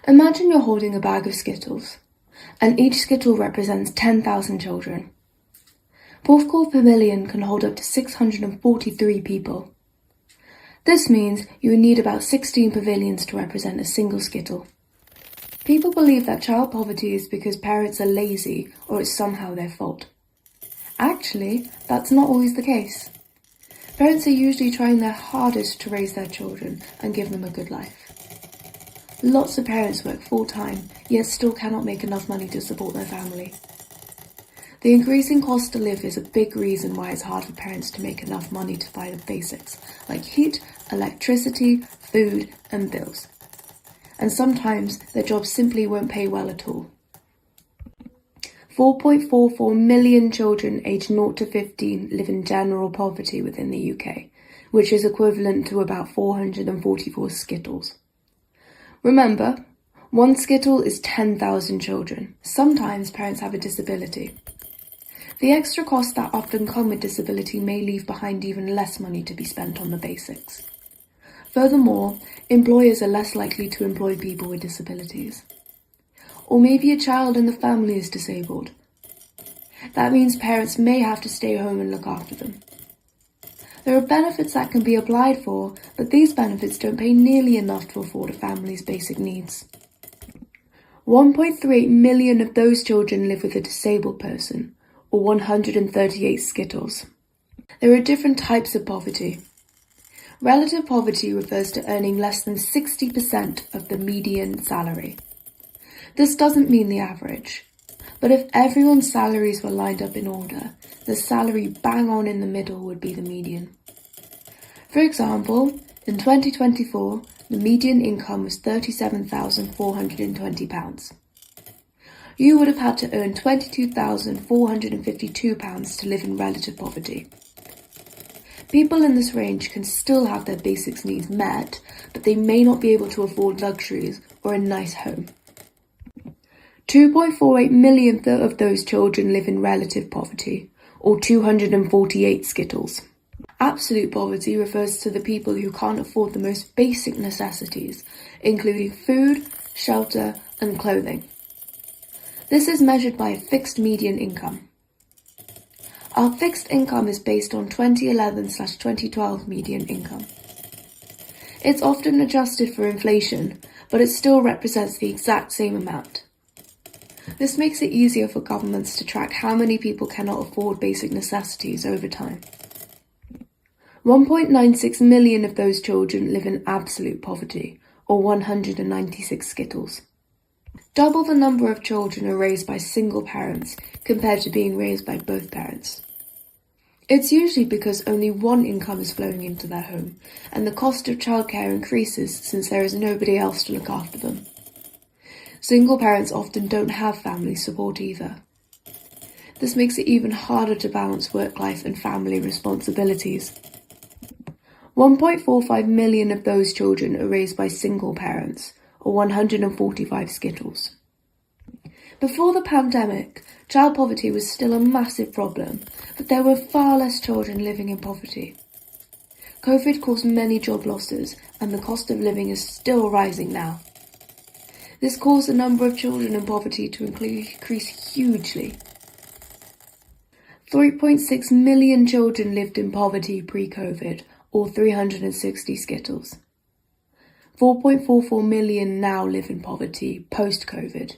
Imagine you're holding a bag of Skittles, and each Skittle represents 10,000 children. Porthcawl Pavilion can hold up to 643 people. This means you would need about 16 pavilions to represent a single Skittle. People believe that child poverty is because parents are lazy or it's somehow their fault. Actually, that's not always the case. Parents are usually trying their hardest to raise their children and give them a good life. Lots of parents work full-time, yet still cannot make enough money to support their family. The increasing cost to live is a big reason why it's hard for parents to make enough money to buy the basics, like heat, electricity, food, and bills. And sometimes their jobs simply won't pay well at all. 4.44 million children aged 0 to 15 live in general poverty within the UK, which is equivalent to about 444 Skittles. Remember, one Skittle is 10,000 children. Sometimes parents have a disability. The extra costs that often come with disability may leave behind even less money to be spent on the basics. Furthermore, employers are less likely to employ people with disabilities. Or maybe a child in the family is disabled. That means parents may have to stay home and look after them. There are benefits that can be applied for, but these benefits don't pay nearly enough to afford a family's basic needs. 1.38 million of those children live with a disabled person, or 138 Skittles. There are different types of poverty. Relative poverty refers to earning less than 60% of the median salary. This doesn't mean the average, but if everyone's salaries were lined up in order, the salary bang on in the middle would be the median. For example, in 2024, the median income was £37,420. You would have had to earn £22,452 to live in relative poverty. People in this range can still have their basic needs met, but they may not be able to afford luxuries or a nice home. 2.48 million of those children live in relative poverty, or 248 Skittles. Absolute poverty refers to the people who can't afford the most basic necessities, including food, shelter, and clothing. This is measured by a fixed median income. Our fixed income is based on 2011/2012 median income. It's often adjusted for inflation, but it still represents the exact same amount. This makes it easier for governments to track how many people cannot afford basic necessities over time. 1.96 million of those children live in absolute poverty, or 196 Skittles. Double the number of children are raised by single parents compared to being raised by both parents. It's usually because only one income is flowing into their home, and the cost of childcare increases since there is nobody else to look after them. Single parents often don't have family support either. This makes it even harder to balance work life and family responsibilities. 1.45 million of those children are raised by single parents, or 145 Skittles. Before the pandemic, child poverty was still a massive problem, but there were far less children living in poverty. COVID caused many job losses, and the cost of living is still rising now. This caused the number of children in poverty to increase hugely. 3.6 million children lived in poverty pre-COVID, or 360 Skittles. 4.44 million now live in poverty post-COVID,